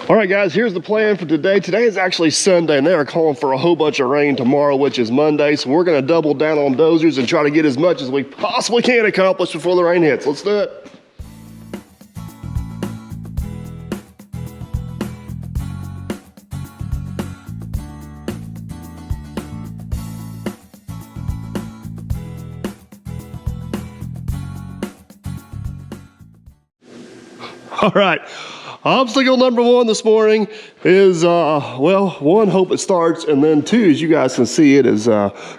All right, guys, here's the plan for today. Today is actually Sunday, and they are calling for a whole bunch of rain tomorrow, which is Monday. So we're going to double down on dozers and try to get as much as we possibly can accomplished before the rain hits. Let's do it. All right, obstacle number one this morning is, well, one, hope it starts, and then two, as you guys can see, it is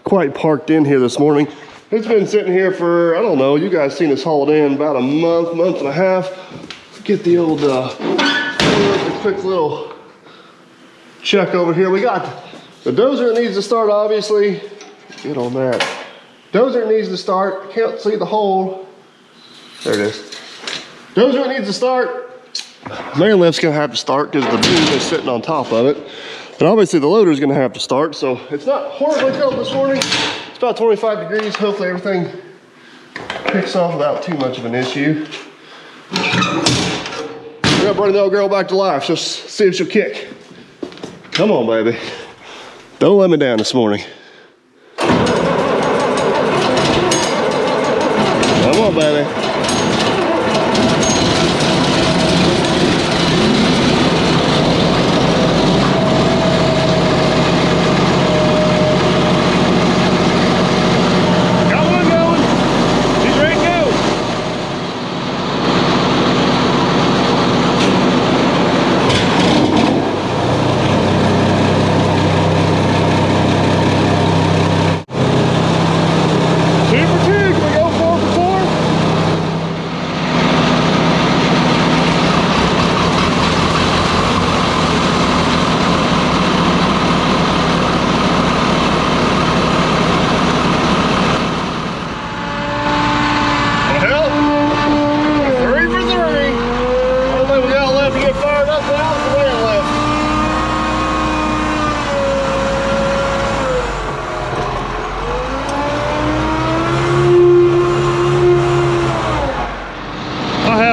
quite parked in here this morning. It's been sitting here for, I don't know, you guys seen us haul it in about a month and a half. Let's get the old, quick little check over here. We got the dozer that needs to start, obviously. Get on that. Dozer needs to start. Can't see the hole. There it is. Dozer needs to start. Main lift's gonna have to start because the beam is sitting on top of it. And obviously the loader's gonna have to start. So it's not horribly cold this morning. It's about 25 degrees. Hopefully everything kicks off without too much of an issue. We're gonna bring the old girl back to life. Just see if she'll kick. Come on, baby. Don't let me down this morning. Come on, baby.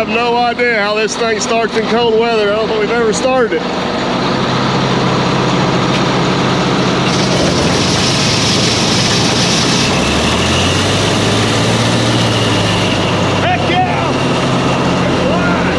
No idea how this thing starts in cold weather. I don't think we've ever started it. Heck yeah! It's alive!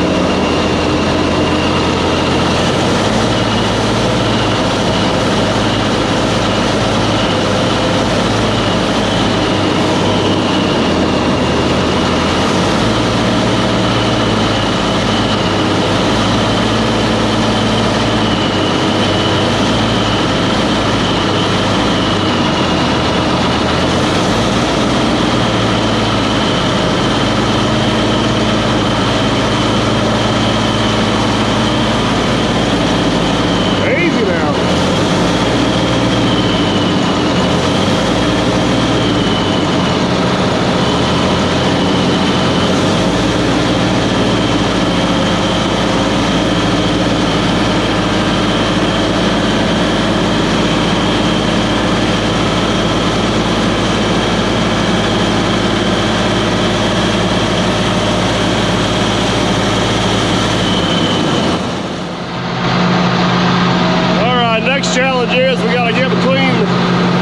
Challenge is we got to get between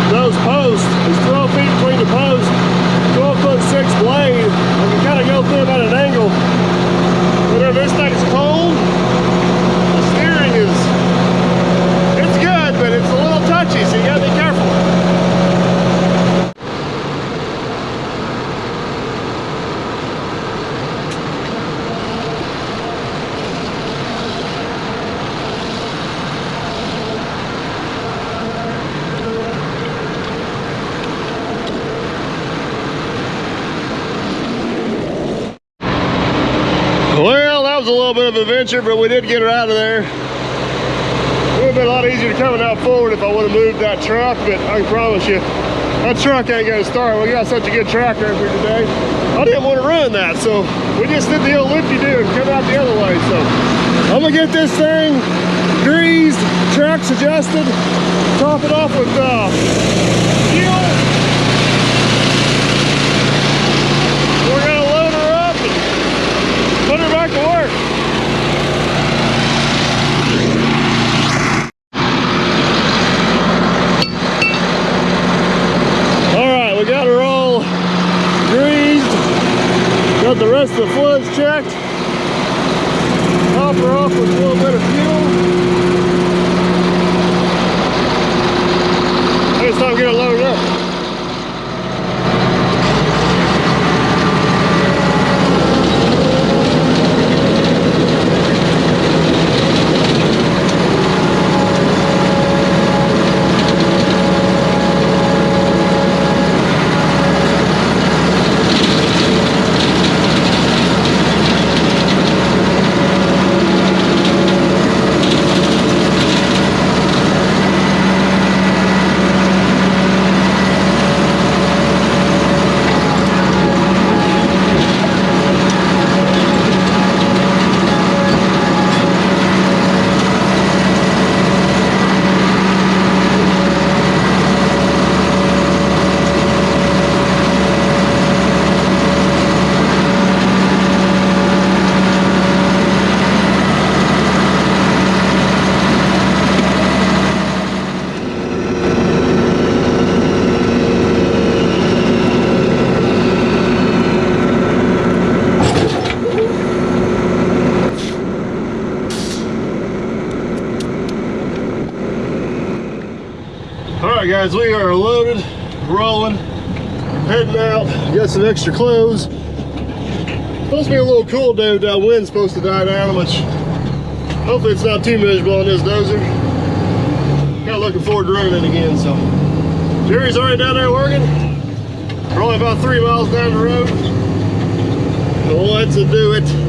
those posts. There's 12 feet between the posts, 12'6" blade. We can kind of go through them at an angle. Whenever this thing's cold, the steering it's good, but it's a little touchy, so you got to be careful. Well, that was a little bit of an adventure, but we did get her out of there. It would have been a lot easier coming out forward if I would have moved that truck, but I can promise you, that truck ain't gonna start. We got such a good tractor over here today. I didn't want to ruin that, so we just did the old loop-de-doo and come out the other way. So I'm gonna get this thing greased, tracks adjusted, top it off with fuel. We're gonna load her up and put her back to work. right, guys, we are loaded, rolling, heading out. Got some extra clothes. Supposed to be a little cool day. That wind's supposed to die down, which hopefully it's not too miserable on this dozer. Kind of looking forward to running it again. So Jerry's already down there working. We're only about 3 miles down the road. So let's do it.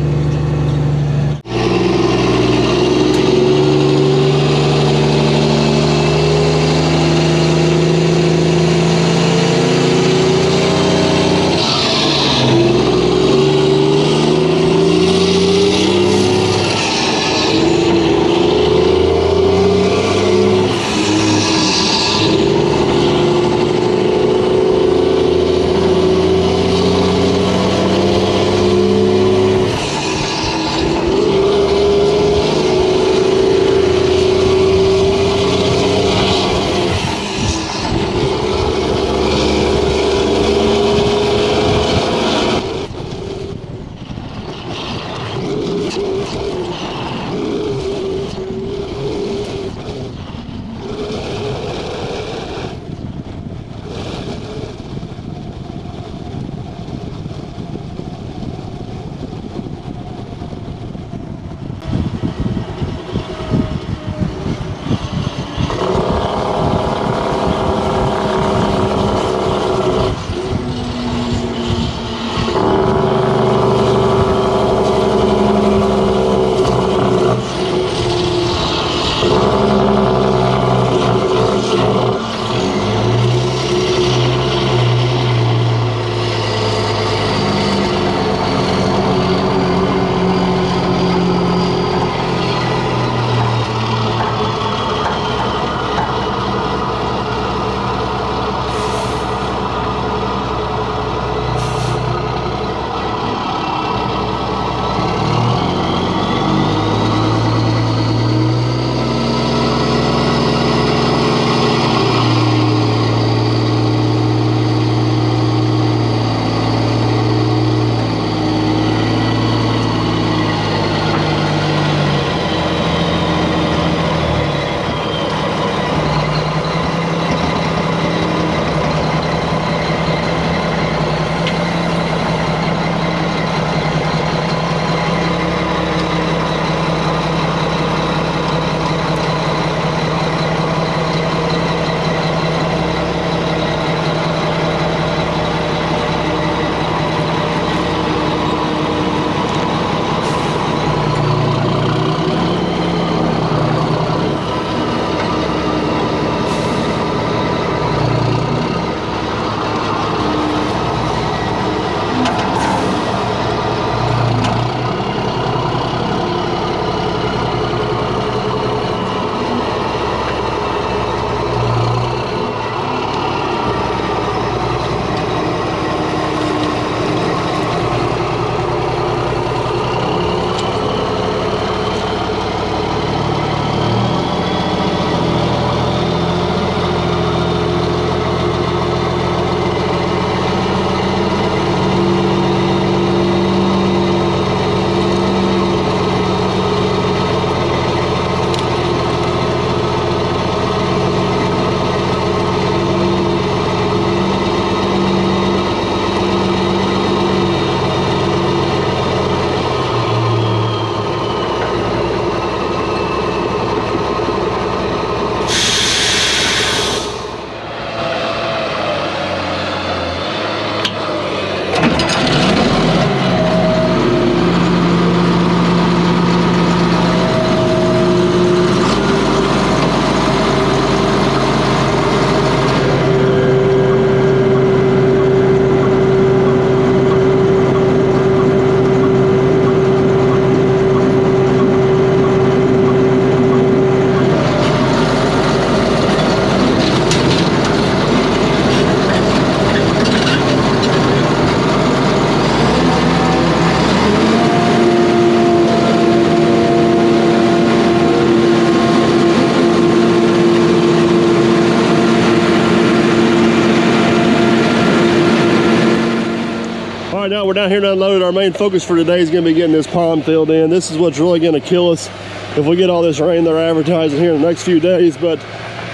right, now we're down here to unload. Our main focus for today is going to be getting this pond filled in. This is what's really going to kill us if we get all this rain they're advertising here in the next few days. But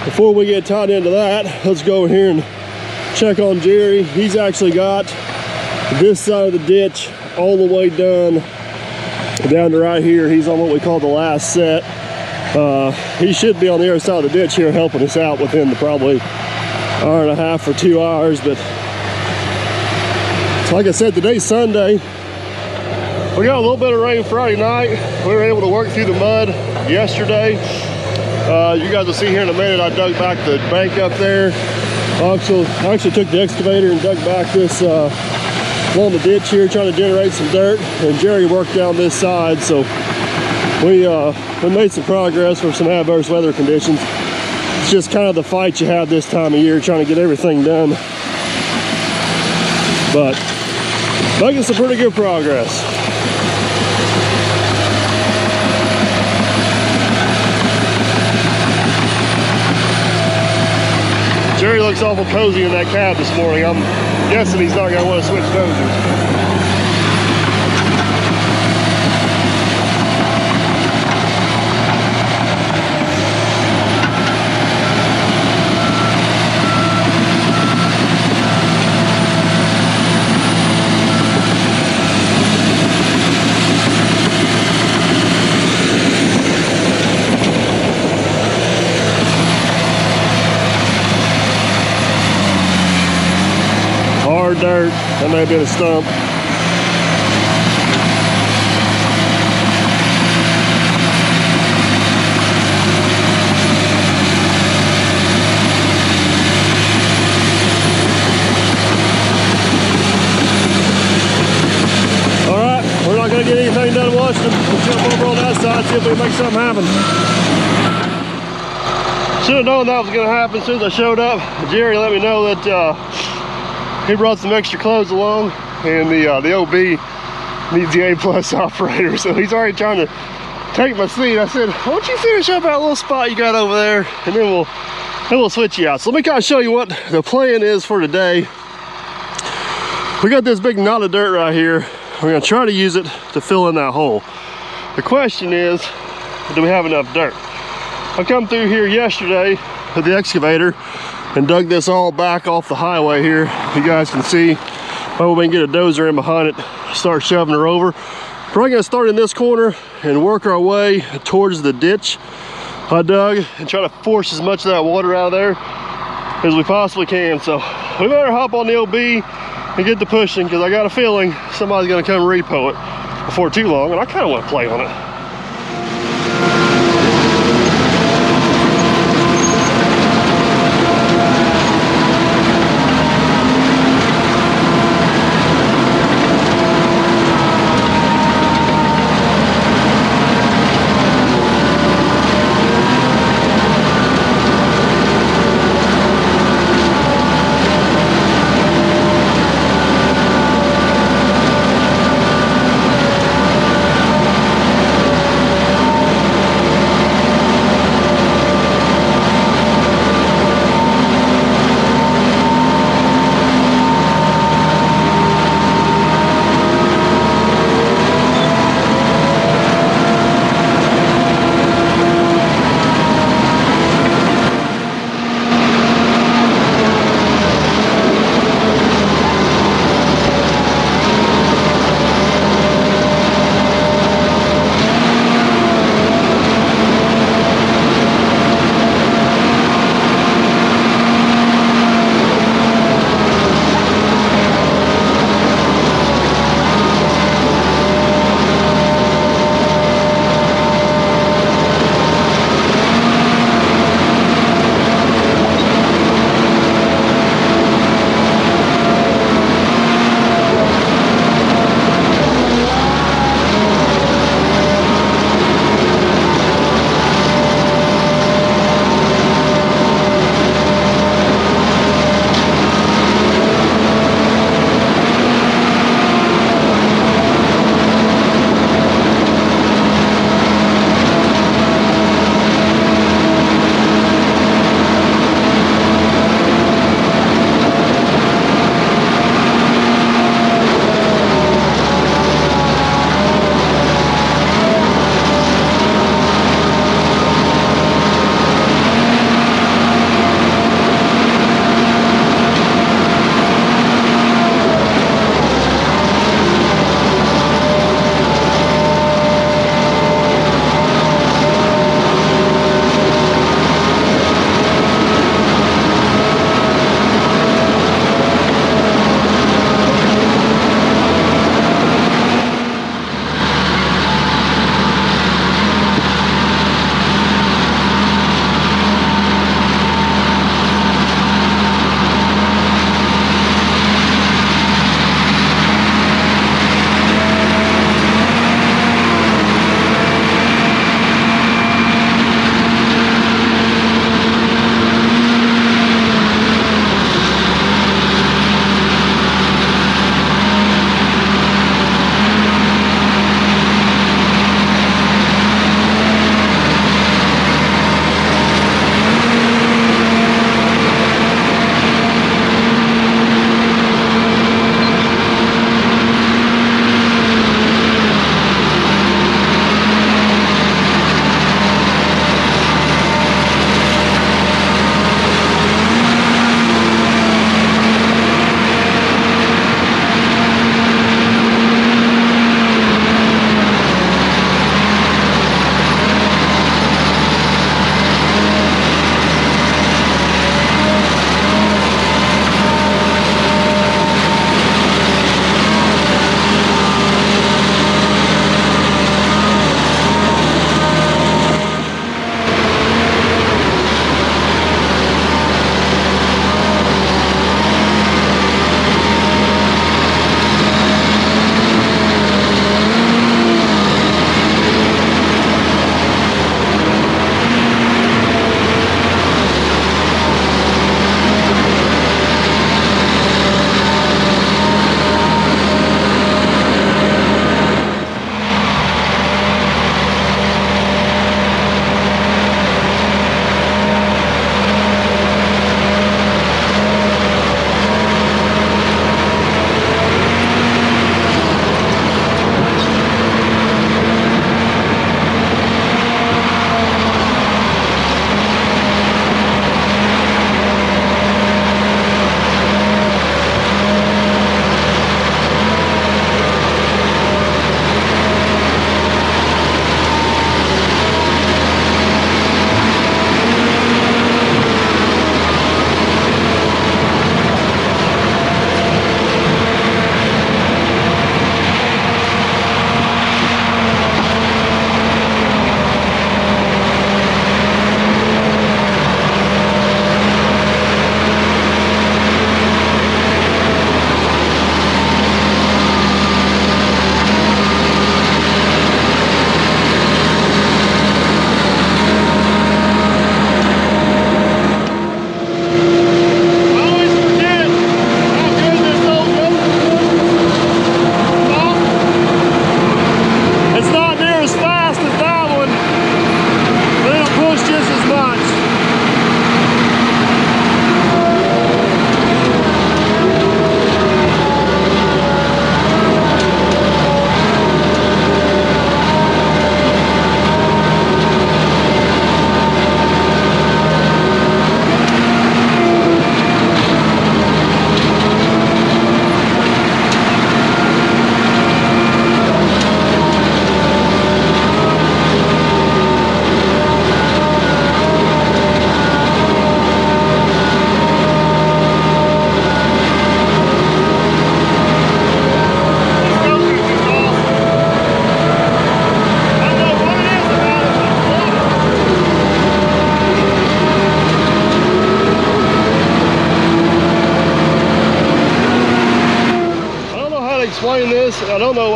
before we get tied into that, let's go over here and check on Jerry. He's actually got this side of the ditch all the way done down to right here. He's on what we call the last set. He should be on the other side of the ditch here helping us out within the probably hour and a half or 2 hours. But like I said, today's Sunday. We got a little bit of rain Friday night. We were able to work through the mud yesterday. You guys will see here in a minute, I dug back the bank up there. I actually took the excavator and dug back this along the ditch here, trying to generate some dirt. And Jerry worked down this side, so we made some progress for some adverse weather conditions. It's just kind of the fight you have this time of year, trying to get everything done. But making some pretty good progress. Jerry looks awful cozy in that cab this morning. I'm guessing he's not going to want to switch dozers. Hard dirt, that may have been a stump. All right, we're not gonna get anything done in Washington. We'll jump over on that side, see if we can make something happen. Should have known that was gonna happen as soon as I showed up. Jerry let me know that he brought some extra clothes along, and the OB needs the A+ operator, so he's already trying to take my seat. I said, why don't you finish up that little spot you got over there, and then we'll switch you out. So let me kind of show you what the plan is for today. We got this big knot of dirt right here. We're gonna try to use it to fill in that hole. The question is, do we have enough dirt? I come through here yesterday with the excavator and dug this all back off the highway here. You guys can see, well, we can get a dozer in behind it, start shoving her over. We're probably gonna start in this corner and work our way towards the ditch I dug and try to force as much of that water out of there as we possibly can. So we better hop on the OB and get to pushing, because I got a feeling somebody's gonna come repo it before too long, and I kind of want to play on it.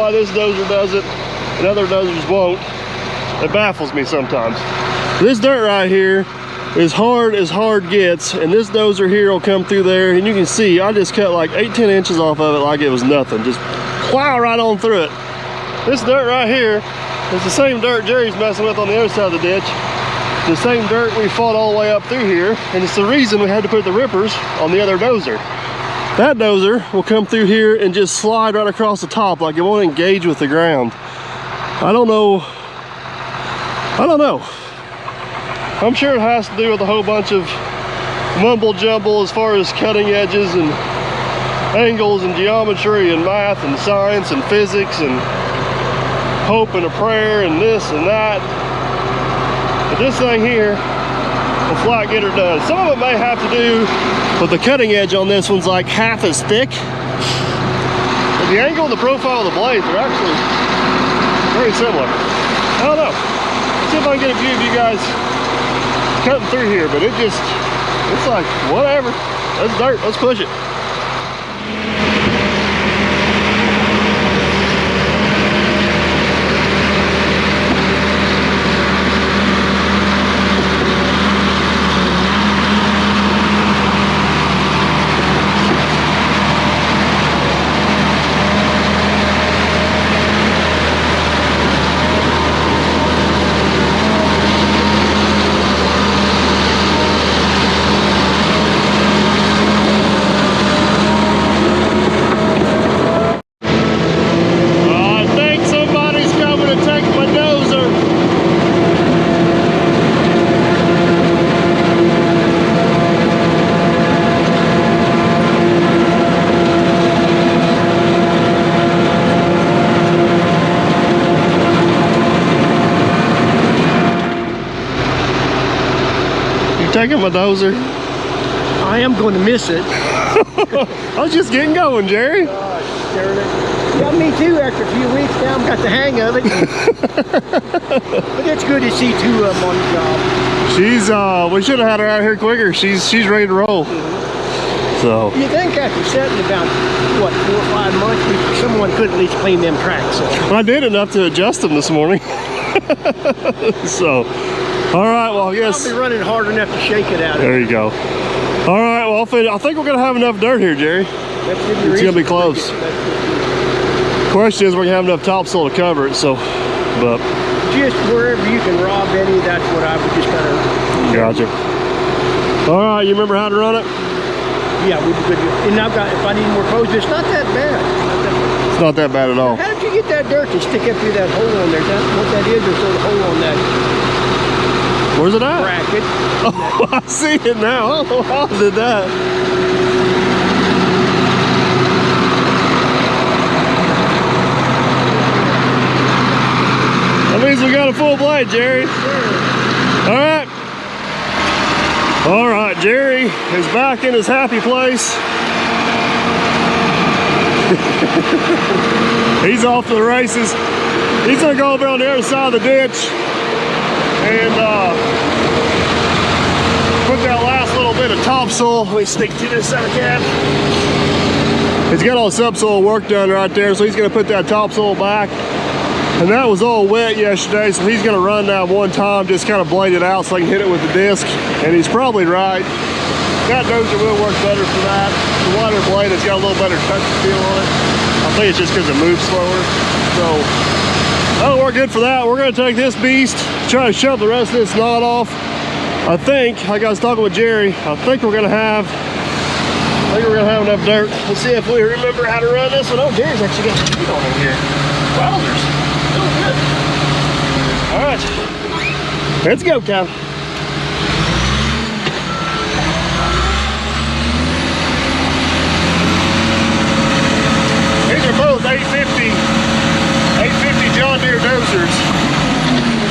why this dozer does it and other dozers won't. It baffles me sometimes. This dirt right here is hard as hard gets, and this dozer here will come through there, and you can see I just cut like 8-10 inches off of it like it was nothing. Just plow right on through it. This dirt right here is the same dirt Jerry's messing with on the other side of the ditch. The same dirt we fought all the way up through here, and it's the reason we had to put the rippers on the other dozer. That dozer will come through here and just slide right across the top like it won't engage with the ground. I don't know. I'm sure it has to do with a whole bunch of mumble jumble as far as cutting edges and angles and geometry and math and science and physics and hope and a prayer and this and that. But this thing here will flat get her done. Some of it may have to do with the cutting edge on this one's like half as thick. But the angle and the profile of the blades are actually very similar. I don't know. Let's see if I can get a view of you guys cutting through here, but it's like, whatever. That's dirt, let's push it. Taking my dozer. I am going to miss it. I was just getting going, Jerry. Yeah, me too. After a few weeks now, I've got the hang of it. But it's good to see two of them on the job. She's, we should have had her out here quicker. She's ready to roll. So. You think after setting about, what, 4 or 5 months, someone could at least clean them tracks up. I did enough to adjust them this morning. So. All right, well, I guess. I'll be running hard enough to shake it out. There you go. All right, well, I think we're going to have enough dirt here, Jerry. It's going to be close. Question is, we're going to have enough topsoil to cover it, so, but. Just wherever you can rob any, that's what I would just kind of. Gotcha. All right, you remember how to run it? Yeah, we could. And I've got, if I need more clothes, it's not that bad. It's not that bad at all. How did you get that dirt to stick up through that hole on there? That's what that is, there's a little hole on that. Where's it at? Bracket. Oh, I see it now. Oh, how did that? That means we got a full blade, Jerry. All right. All right, Jerry is back in his happy place. He's off to the races. He's gonna go over on the other side of the ditch and put that last little bit of topsoil. Let me stick to this side again. He's got all the subsoil work done right there, so he's gonna put that topsoil back. And that was all wet yesterday, so he's gonna run that one time, just kind of blade it out so I can hit it with the disc. And he's probably right. That dozer will work better for that. The wider blade has got a little better touch feel on it. I think it's just because it moves slower. So that'll work good for that. We're gonna take this beast, try to shove the rest of this knot off. I think, like I was talking with Jerry, I think we're gonna have enough dirt. Let's see if we remember how to run this one. Oh, Jerry's actually got some feet on in here. Wowzers. Doing good. All right, let's go, Cal. These are both 850 John Deere dozers.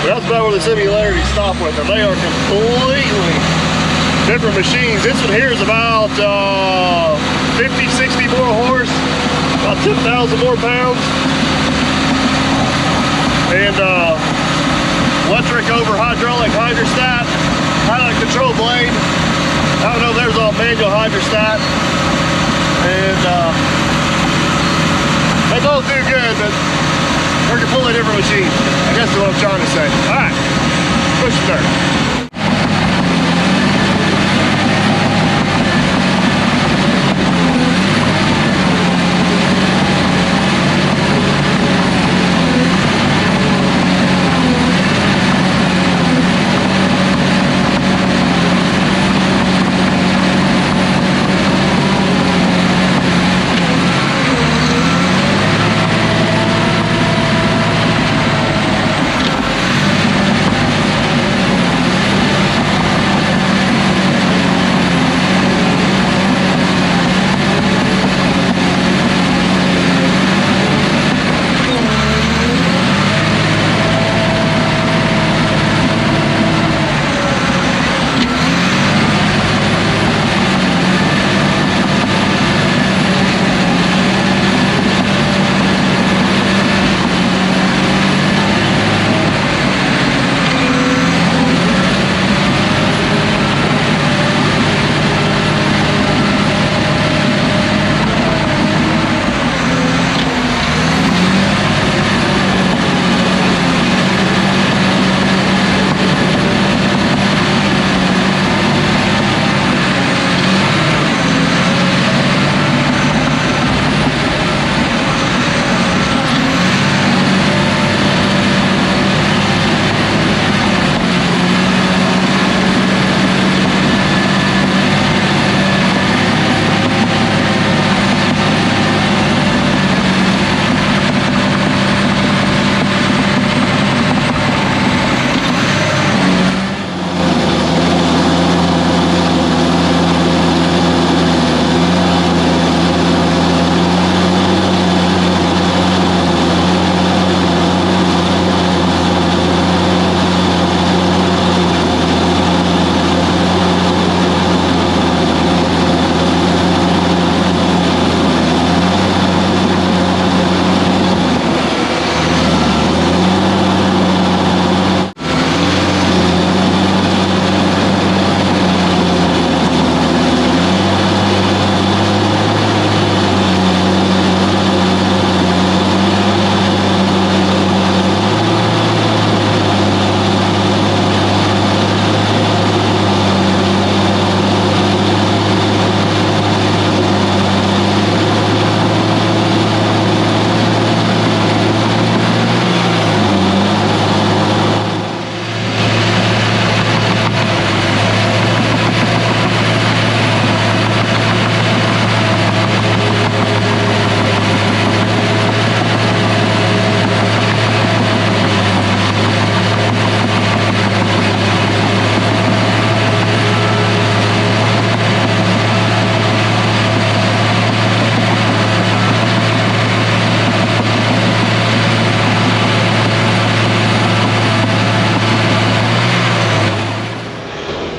That's about where the similarities stop with them. They are completely different machines. This one here is about 50, 60 more horse, about 10,000 more pounds. And electric over hydraulic hydrostat, pilot control blade. I don't know if there's all manual hydrostat. And they both do good, but They're completely different machines. I guess that's what I'm trying to say. All right, push the dirt.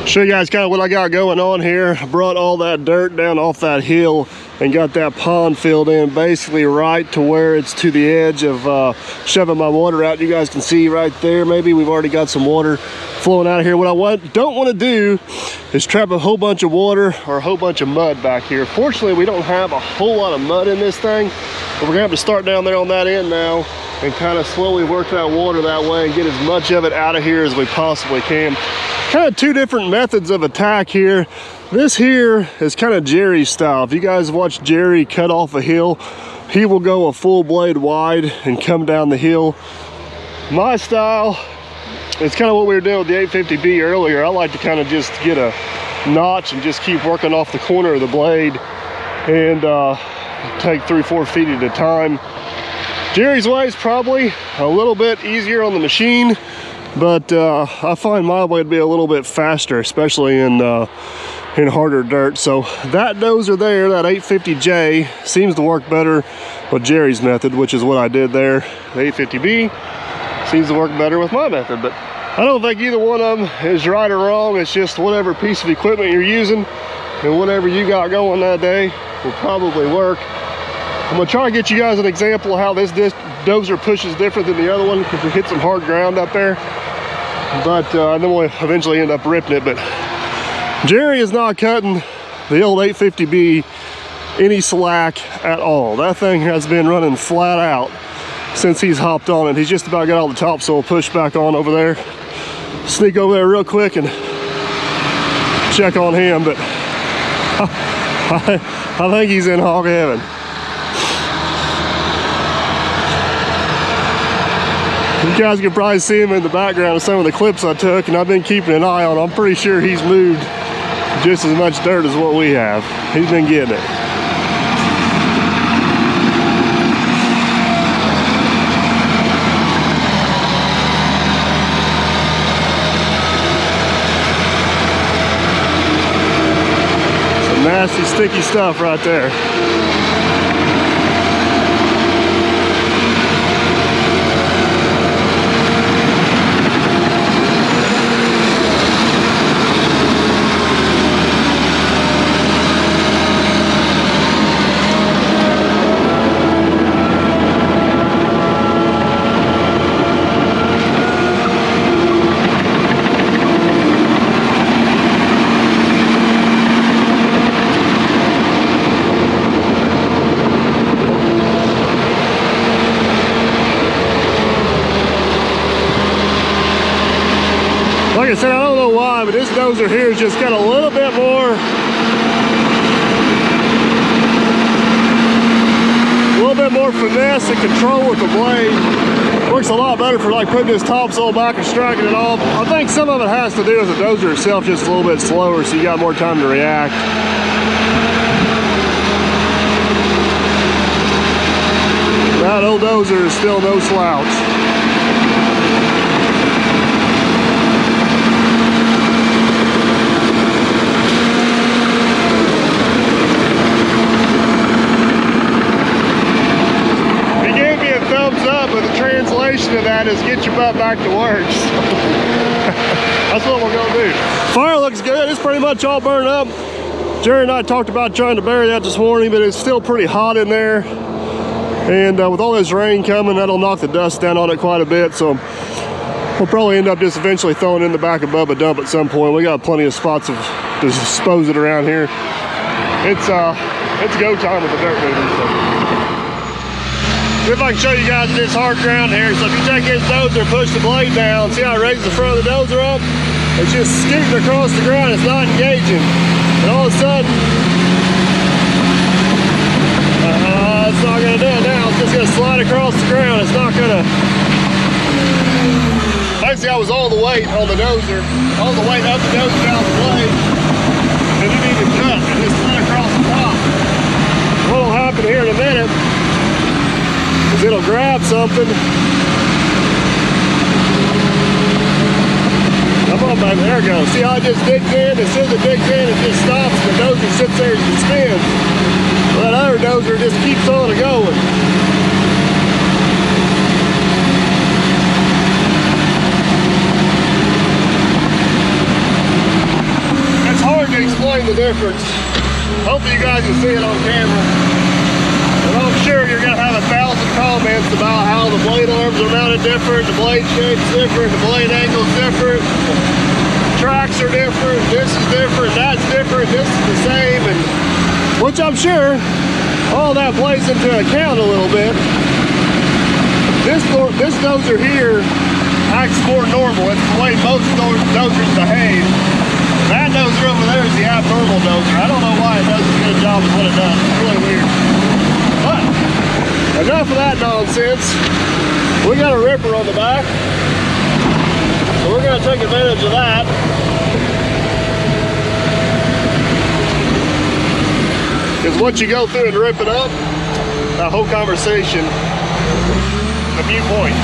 Show you guys kind of what I got going on here. I brought all that dirt down off that hill and got that pond filled in basically right to where it's to the edge of shoving my water out. You guys can see right there, maybe we've already got some water flowing out of here. What I don't want to do is trap a whole bunch of water or a whole bunch of mud back here. Fortunately, we don't have a whole lot of mud in this thing, but we're gonna have to start down there on that end now and kind of slowly work that water that way and get as much of it out of here as we possibly can. Kind of two different methods of attack here. This here is kind of Jerry's style. If you guys watch Jerry cut off a hill, he will go a full blade wide and come down the hill. My style is kind of what we were doing with the 850B earlier. I like to kind of just get a notch and just keep working off the corner of the blade and take 3-4 feet at a time. Jerry's way is probably a little bit easier on the machine, but I find my way to be a little bit faster, especially in harder dirt. So that dozer there, that 850J, seems to work better with Jerry's method, which is what I did there. The 850B seems to work better with my method, but I don't think either one of them is right or wrong. It's just whatever piece of equipment you're using and whatever you got going that day will probably work. I'm gonna try to get you guys an example of how this dozer pushes different than the other one, because we hit some hard ground up there. But and then we'll eventually end up ripping it. But Jerry is not cutting the old 850B any slack at all. That thing has been running flat out since he's hopped on it. He's just about got all the topsoil pushed back on over there. Sneak over there real quick and check on him, but I think he's in hog heaven. You guys can probably see him in the background of some of the clips I took, and I've been keeping an eye on him. I'm pretty sure he's moved just as much dirt as what we have. He's been getting it. Some nasty, sticky stuff right there. Like I said, I don't know why, but this dozer here has just got a little bit more, finesse and control with the blade. Works a lot better for like putting this topsoil back and striking it off. I think some of it has to do with the dozer itself just a little bit slower, so you got more time to react. That old dozer is still no slouch. But the translation of that is get your butt back to work. That's what we're gonna do. Fire looks good. It's pretty much all burned up. Jerry and I talked about trying to bury that this morning, but it's still pretty hot in there. And with all this rain coming, that'll knock the dust down on it quite a bit. So we'll probably end up just eventually throwing it in the back of Bubba dump at some point. We got plenty of spots to dispose it around here. It's go time with the dirt moving. So. See if I can show you guys this hard ground here. So if you take his dozer, push the blade down, see how it raises the front of the dozer up? It's just scooting across the ground, it's not engaging. And all of a sudden, it's not gonna do it now. It's just gonna slide across the ground. It's not gonna. Basically, I was all the weight on the dozer, all the weight up the dozer down the blade. And you need to cut and just slide across the top. What'll happen here in a minute, it'll grab something. Come on, baby, there it goes. See how it just digs in? As soon as it digs in, it just stops. The dozer sits there and spins. Well, that other dozer just keeps on going. It's hard to explain the difference. Hopefully you guys can see it on camera. But I'm sure you're going to have 1,000 comments about how the blade arms are mounted different, the blade shape's different, the blade angle's different, the tracks are different, this is different, that's different, this is the same, and which I'm sure all that plays into account a little bit. This dozer here acts more normal. It's the way most dozers behave. That dozer over there is the abnormal dozer. I don't know why it does as good a job as what it does. It's really weird. But enough of that nonsense. We got a ripper on the back, so we're going to take advantage of that. Because once you go through and rip it up, that whole conversation, a viewpoint.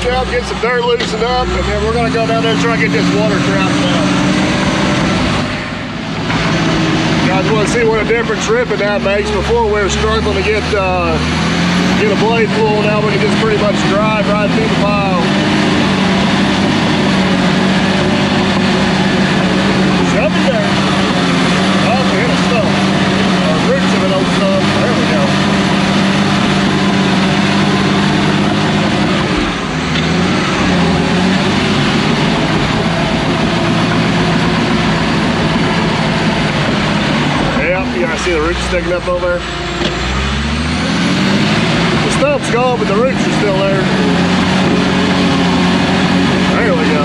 Up, get some dirt loosened up, and then we're going to go down there and try to get this water trapped down. to see what a difference ripping that makes. Before we were struggling to get a blade full. Now we can just pretty much drive right through the pile. Shove it there. Oh, we hit a stump. Roots of an old stump. There we go. You guys see the roots sticking up over there? The stump's gone, but the roots are still there. There we go.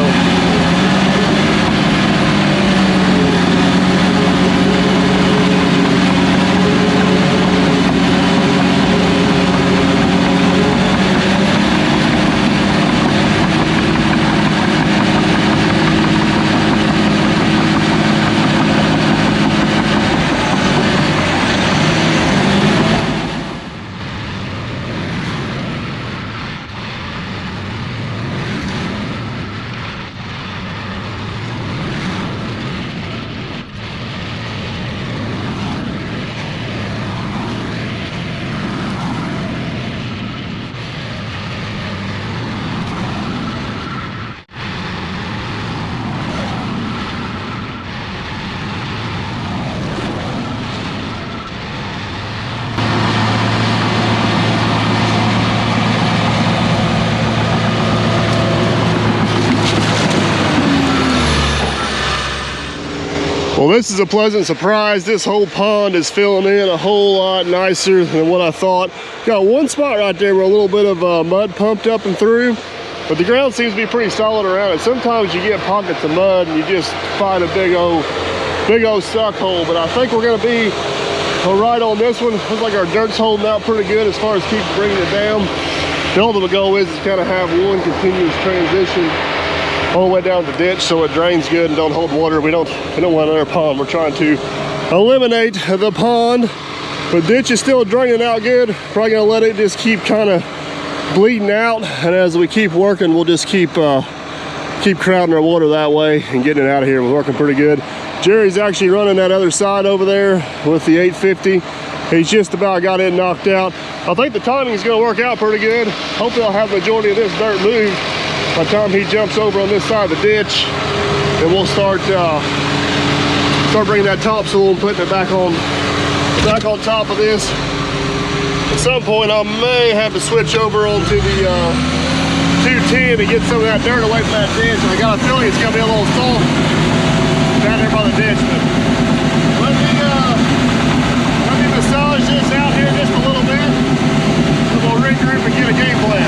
Well, this is a pleasant surprise. This whole pond is filling in a whole lot nicer than what I thought. Got one spot right there where a little bit of mud pumped up and through, but the ground seems to be pretty solid around it. Sometimes you get pockets of mud and you just find a big old suck hole, but I think we're gonna be all right on this one. Looks like our dirt's holding out pretty good as far as keep bringing it down. The ultimate goal is to kind of have one continuous transition all the way down the ditch so it drains good and don't hold water. We don't want another pond. We're trying to eliminate the pond. The ditch is still draining out good. Probably gonna let it just keep kind of bleeding out, and as we keep working, we'll just keep crowding our water that way and getting it out of here. We're working pretty good. Jerry's actually running that other side over there with the 850. He's just about got it knocked out. I think the timing is gonna work out pretty good. Hopefully I'll have the majority of this dirt moved by the time he jumps over on this side of the ditch, and we'll start bringing that topsoil and putting it back on top of this. At some point I may have to switch over onto the 210 to get some of that dirt away from that ditch. And I got a feeling it's gonna be a little soft down there by the ditch. But let me massage this out here just a little bit, and we'll regroup and get a game plan.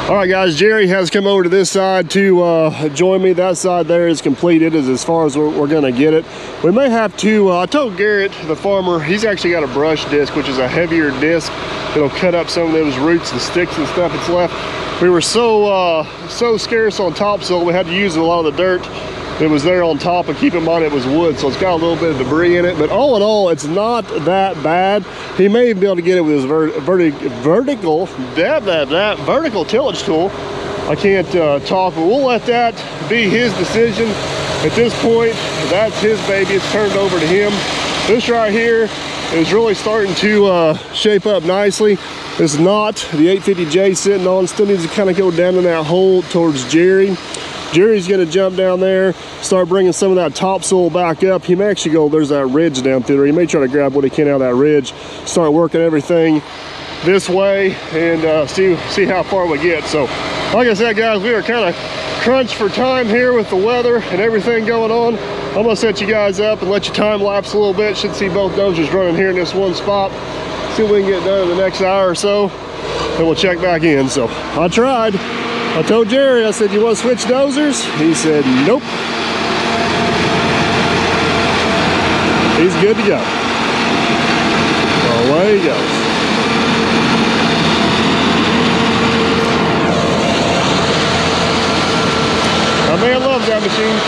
All right, guys, Jerry has come over to this side to join me. That side there is complete. It is as far as we're gonna get it. We may have to, I told Garrett, the farmer, he's actually got a brush disc, which is a heavier disc. It'll cut up some of those roots and sticks and stuff that's left. We were so scarce on topsoil, we had to use a lot of the dirt that was there on top, and keep in mind it was wood, so it's got a little bit of debris in it, but all in all, it's not that bad. He may even be able to get it with his vertical tillage tool. I can't talk, but we'll let that be his decision. At this point, that's his baby. It's turned over to him. This right here is really starting to shape up nicely. It's not the 850J sitting on. Still needs to kind of go down in that hole towards Jerry. Jerry's gonna jump down there, start bringing some of that topsoil back up. He may actually go, there's that ridge down through there. He may try to grab what he can out of that ridge, start working everything this way, and see how far we get. So, like I said, guys, we are kind of crunched for time here with the weather and everything going on. I'm gonna set you guys up and let you time lapse a little bit. Should see both dozers running here in this one spot. See what we can get done in the next hour or so, and we'll check back in. So, I tried. I told Jerry, I said, you want to switch dozers? He said, nope. He's good to go. Away he goes. My man loves that machine.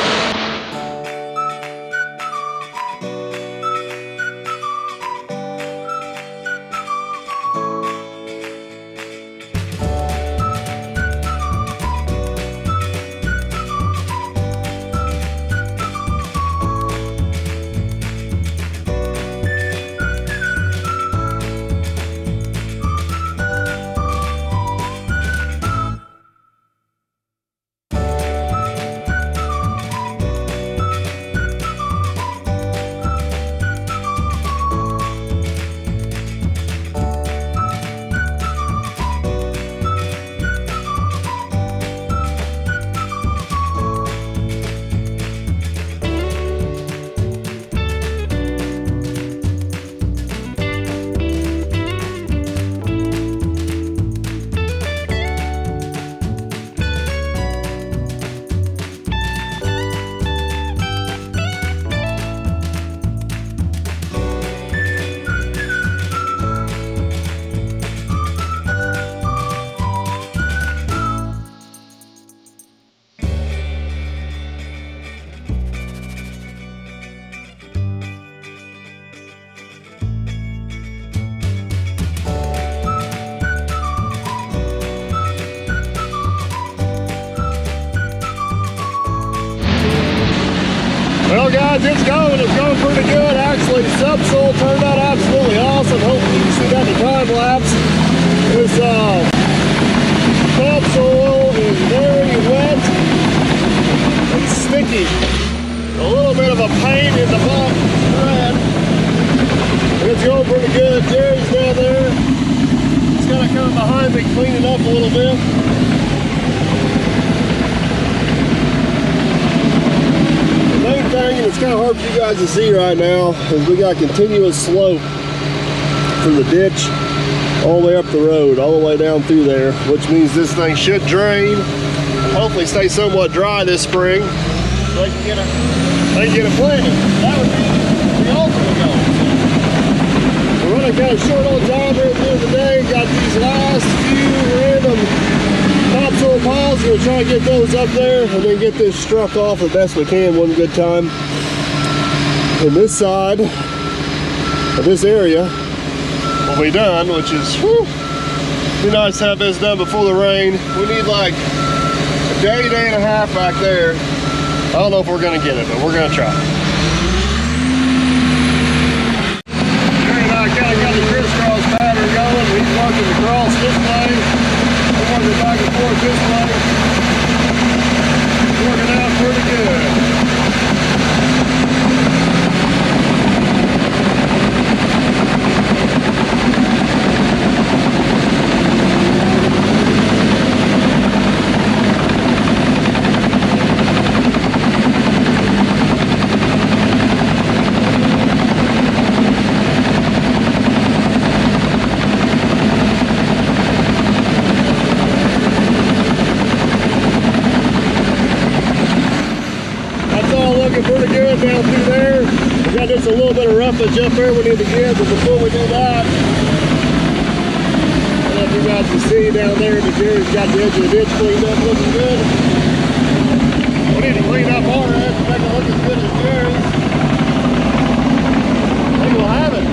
guys, it's going pretty good. Actually, subsoil turned out absolutely awesome. Hopefully you can see that in the time lapse. This subsoil is very wet and sticky. A little bit of a pain in the butt spread. It's going pretty good. Jerry's down there. He's kind of coming behind me, cleaning up a little bit. Main thing, and it's kind of hard for you guys to see right now, is we got continuous slope from the ditch all the way up the road, all the way down through there, which means this thing should drain and hopefully stay somewhat dry this spring so they can get it planted. That would be the ultimate goal. We're running kind of short on time here at the end of the day. Got these last few random topsoil piles. We're gonna try to get those up there and then get this struck off the best we can one good time. And this side of this area will be done, which is be nice to have this done before the rain. We need like a day and a half back there. I don't know if we're gonna get it, but we're gonna try. Jerry and I kind of got the crisscross pattern going. He's working across this way. I'm working back and forth this way. It's working out pretty good. Pretty good down through there. We got just a little bit of roughage up there we need to get, but before we do that, I don't know if you guys can see down there, but Jerry's got the edge of the ditch cleaned up, looking good. We need to clean up our edge to make it look as good as Jerry's. I think we'll have it.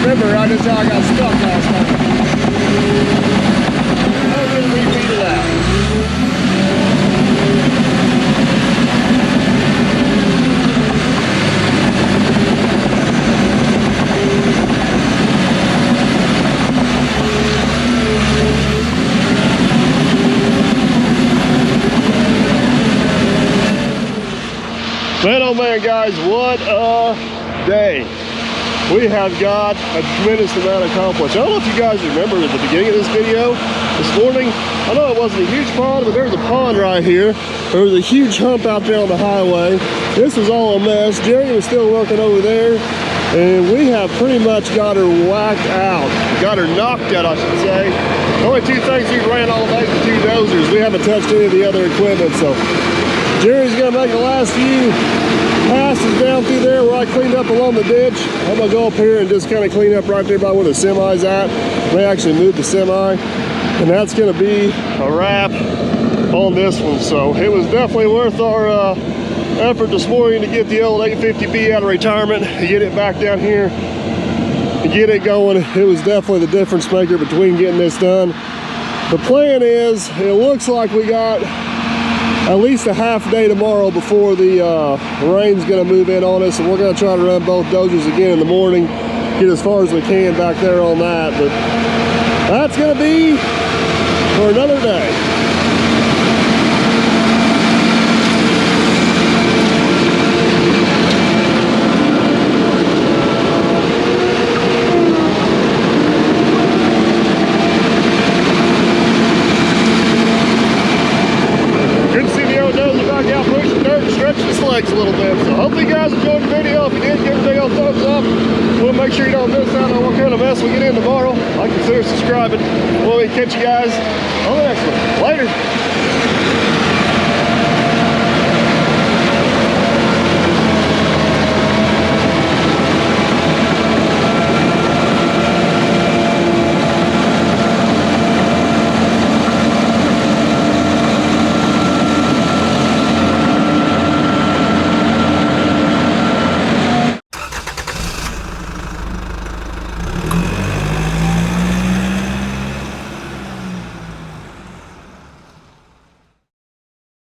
Remember, right, that's how I got stuck last time. No good repeat of that. Man, oh man, guys, what a day. We have got a tremendous amount accomplished. I don't know if you guys remember at the beginning of this video this morning, I know it wasn't a huge pond, but there was a pond right here. There was a huge hump out there on the highway. This was all a mess. Jerry was still working over there, and we have pretty much got her whacked out. Got her knocked out, I should say. The only two things we ran all day were 2 dozers. We haven't touched any of the other equipment, so Jerry's gonna make the last few passes down through there where I cleaned up along the ditch. I'm gonna go up here and just kind of clean up right there by where the semi's at. They actually moved the semi, and that's gonna be a wrap on this one. So it was definitely worth our effort this morning to get the old 850B out of retirement, to get it back down here, to get it going. It was definitely the difference maker between getting this done. The plan is, it looks like we got at least a half day tomorrow before the rain's gonna move in on us, and we're gonna try to run both dozers again in the morning, get as far as we can back there on that. But that's gonna be for another day. subscribing. We'll catch you guys on the next one. Later.